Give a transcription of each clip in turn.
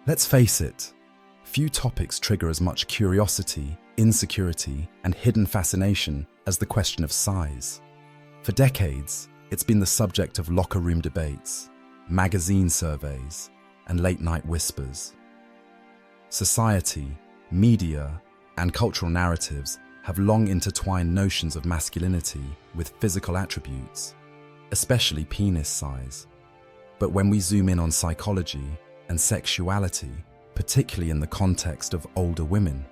Let's face it, few topics trigger as much curiosity, insecurity, and hidden fascination as the question of size. For decades, it's been the subject of locker room debates, magazine surveys, and late-night whispers. Society, media, and cultural narratives have long intertwined notions of masculinity with physical attributes, especially penis size. But when we zoom in on psychology and sexuality, particularly in the context of older women,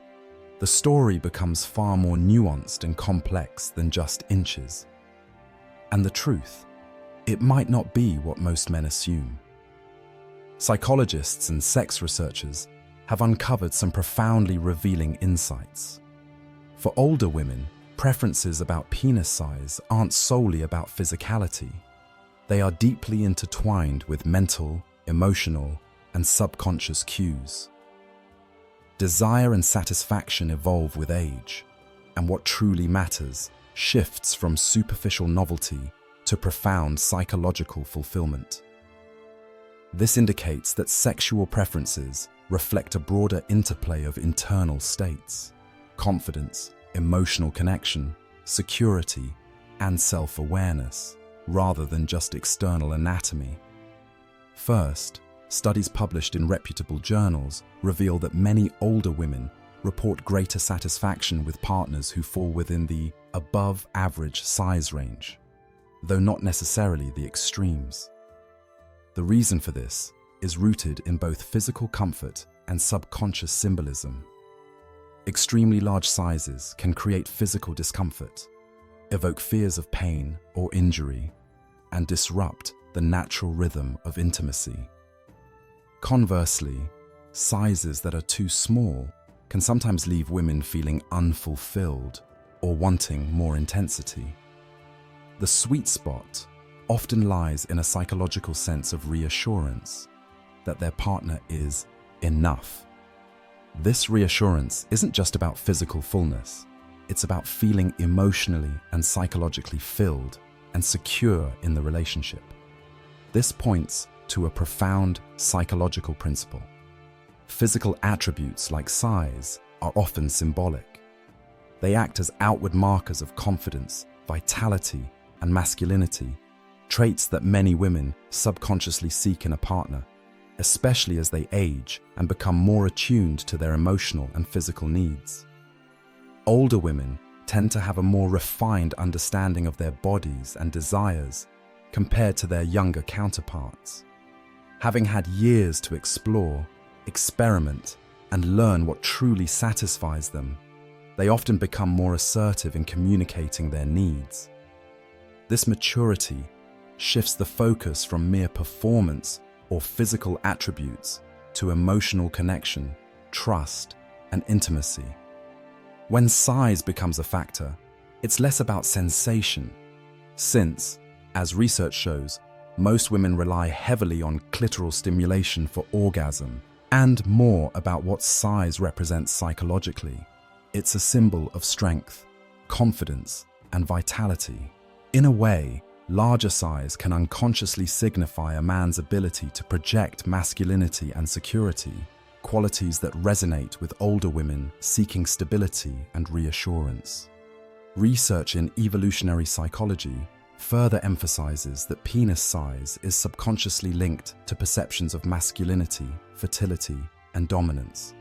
the story becomes far more nuanced and complex than just inches. And the truth, it might not be what most men assume. Psychologists and sex researchers have uncovered some profoundly revealing insights. For older women, preferences about penis size aren't solely about physicality. They are deeply intertwined with mental, emotional, and subconscious cues. Desire and satisfaction evolve with age, and what truly matters shifts from superficial novelty to profound psychological fulfillment. This indicates that sexual preferences reflect a broader interplay of internal states, confidence, emotional connection, security, and self-awareness, rather than just external anatomy. First, studies published in reputable journals reveal that many older women report greater satisfaction with partners who fall within the above-average size range, though not necessarily the extremes. The reason for this is rooted in both physical comfort and subconscious symbolism. Extremely large sizes can create physical discomfort, evoke fears of pain or injury, and disrupt the natural rhythm of intimacy. Conversely, sizes that are too small can sometimes leave women feeling unfulfilled or wanting more intensity. The sweet spot often lies in a psychological sense of reassurance that their partner is enough. This reassurance isn't just about physical fullness, it's about feeling emotionally and psychologically filled and secure in the relationship. This points to a profound psychological principle. Physical attributes like size are often symbolic. They act as outward markers of confidence, vitality, and masculinity, traits that many women subconsciously seek in a partner, especially as they age and become more attuned to their emotional and physical needs. Older women tend to have a more refined understanding of their bodies and desires compared to their younger counterparts. Having had years to explore, experiment, and learn what truly satisfies them, they often become more assertive in communicating their needs. This maturity shifts the focus from mere performance or physical attributes to emotional connection, trust, and intimacy. When size becomes a factor, it's less about sensation, since, as research shows, most women rely heavily on clitoral stimulation for orgasm, and more about what size represents psychologically. It's a symbol of strength, confidence, and vitality. In a way, larger size can unconsciously signify a man's ability to project masculinity and security, qualities that resonate with older women seeking stability and reassurance. Research in evolutionary psychology further emphasizes that penis size is subconsciously linked to perceptions of masculinity, fertility, and dominance.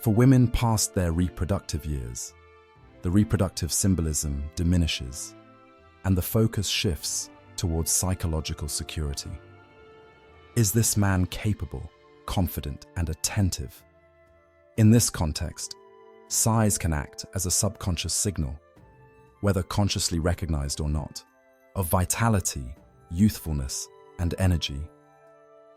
For women past their reproductive years, the reproductive symbolism diminishes, and the focus shifts towards psychological security. Is this man capable, confident, and attentive? In this context, size can act as a subconscious signal, whether consciously recognized or not, of vitality, youthfulness, and energy.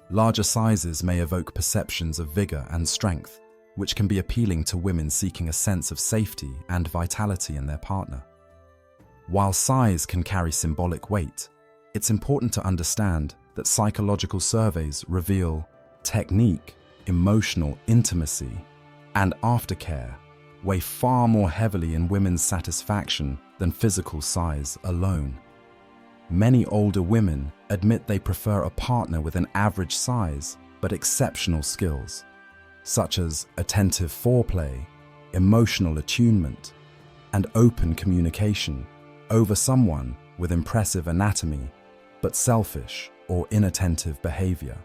Larger sizes may evoke perceptions of vigor and strength, which can be appealing to women seeking a sense of safety and vitality in their partner. While size can carry symbolic weight, it's important to understand that psychological surveys reveal technique, emotional intimacy, and aftercare weigh far more heavily in women's satisfaction than physical size alone. Many older women admit they prefer a partner with an average size but exceptional skills, such as attentive foreplay, emotional attunement, and open communication over someone with impressive anatomy but selfish or inattentive behavior.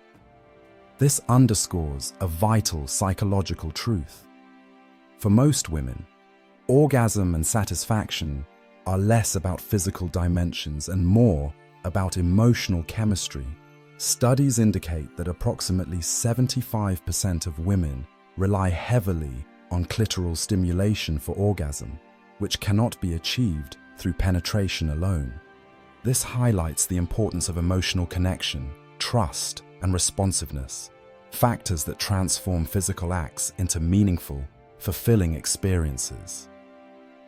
This underscores a vital psychological truth. For most women, orgasm and satisfaction are less about physical dimensions and more about emotional chemistry. Studies indicate that approximately 75% of women rely heavily on clitoral stimulation for orgasm, which cannot be achieved through penetration alone. This highlights the importance of emotional connection, trust, and responsiveness, factors that transform physical acts into meaningful, fulfilling experiences.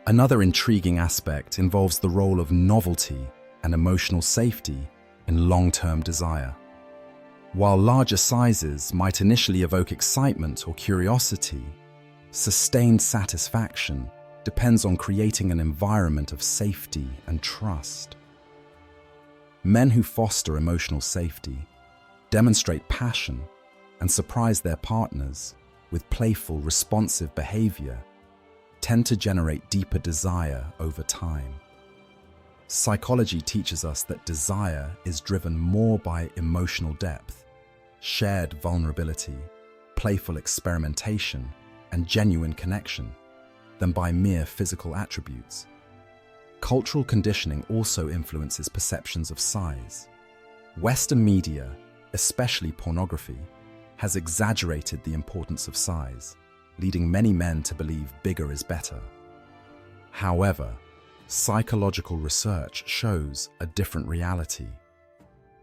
Another intriguing aspect involves the role of novelty and emotional safety in long-term desire. While larger sizes might initially evoke excitement or curiosity, sustained satisfaction depends on creating an environment of safety and trust. Men who foster emotional safety, demonstrate passion, and surprise their partners with playful, responsive behavior tend to generate deeper desire over time. Psychology teaches us that desire is driven more by emotional depth, shared vulnerability, playful experimentation, and genuine connection than by mere physical attributes. Cultural conditioning also influences perceptions of size. Western media, especially pornography, has exaggerated the importance of size, leading many men to believe bigger is better. However, psychological research shows a different reality.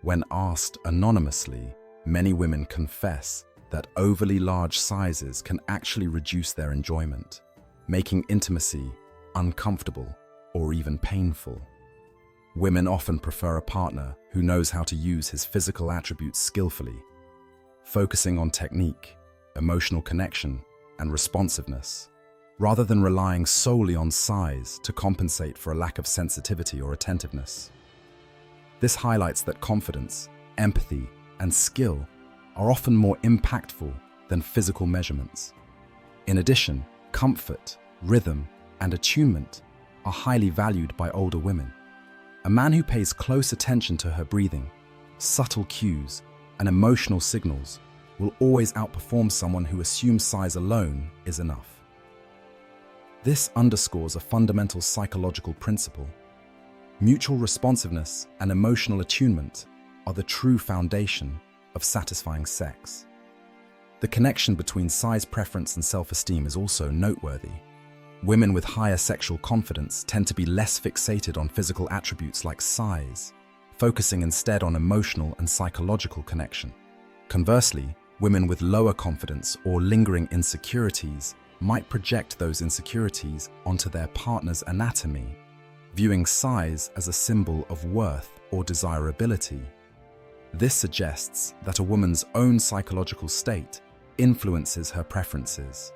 When asked anonymously, many women confess that overly large sizes can actually reduce their enjoyment, making intimacy uncomfortable or even painful. Women often prefer a partner who knows how to use his physical attributes skillfully, focusing on technique, emotional connection, and responsiveness, rather than relying solely on size to compensate for a lack of sensitivity or attentiveness. This highlights that confidence, empathy, and skill are often more impactful than physical measurements. In addition, comfort, rhythm, and attunement are highly valued by older women. A man who pays close attention to her breathing, subtle cues, and emotional signals will always outperform someone who assumes size alone is enough. This underscores a fundamental psychological principle. Mutual responsiveness and emotional attunement are the true foundation of satisfying sex. The connection between size preference and self-esteem is also noteworthy. Women with higher sexual confidence tend to be less fixated on physical attributes like size, focusing instead on emotional and psychological connection. Conversely, women with lower confidence or lingering insecurities might project those insecurities onto their partner's anatomy, viewing size as a symbol of worth or desirability. This suggests that a woman's own psychological state influences her preferences.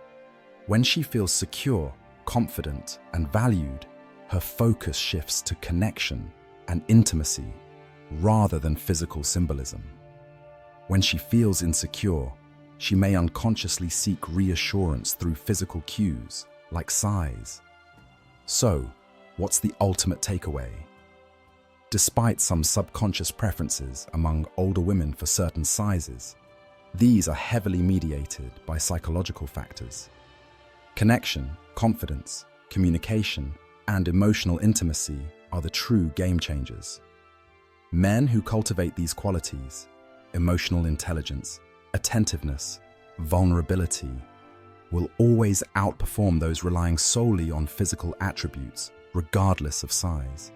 When she feels secure, confident, and valued, her focus shifts to connection and intimacy rather than physical symbolism. When she feels insecure, she may unconsciously seek reassurance through physical cues like size. So, what's the ultimate takeaway? Despite some subconscious preferences among older women for certain sizes, these are heavily mediated by psychological factors. Connection, confidence, communication, and emotional intimacy are the true game changers. Men who cultivate these qualities, emotional intelligence, attentiveness, vulnerability, will always outperform those relying solely on physical attributes, regardless of size.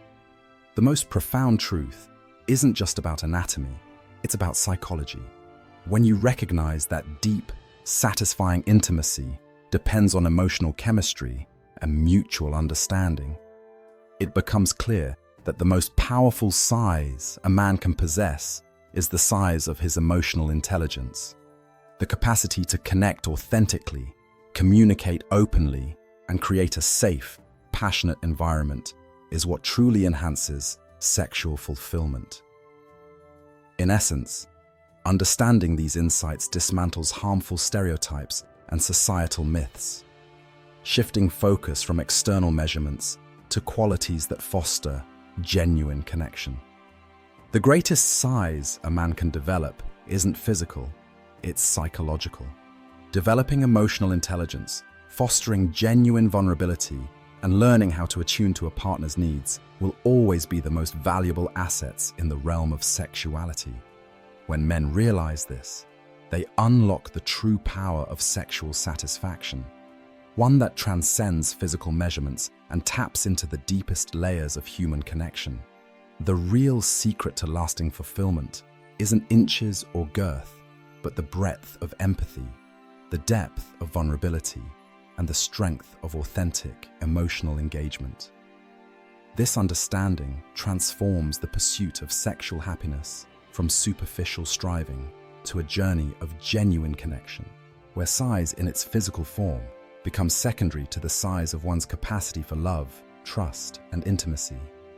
The most profound truth isn't just about anatomy, it's about psychology. When you recognize that deep, satisfying intimacy depends on emotional chemistry and mutual understanding, it becomes clear that the most powerful size a man can possess is the size of his emotional intelligence. The capacity to connect authentically, communicate openly, and create a safe, passionate environment is what truly enhances sexual fulfillment. In essence, Understanding these insights dismantles harmful stereotypes and societal myths, shifting focus from external measurements to qualities that foster genuine connection. The greatest size a man can develop isn't physical, it's psychological. Developing emotional intelligence, fostering genuine vulnerability, and learning how to attune to a partner's needs will always be the most valuable assets in the realm of sexuality. When men realize this, they unlock the true power of sexual satisfaction, one that transcends physical measurements and taps into the deepest layers of human connection. The real secret to lasting fulfillment isn't inches or girth, but the breadth of empathy, the depth of vulnerability, and the strength of authentic emotional engagement. This understanding transforms the pursuit of sexual happiness from superficial striving to a journey of genuine connection, where size in its physical form becomes secondary to the size of one's capacity for love, trust, and intimacy.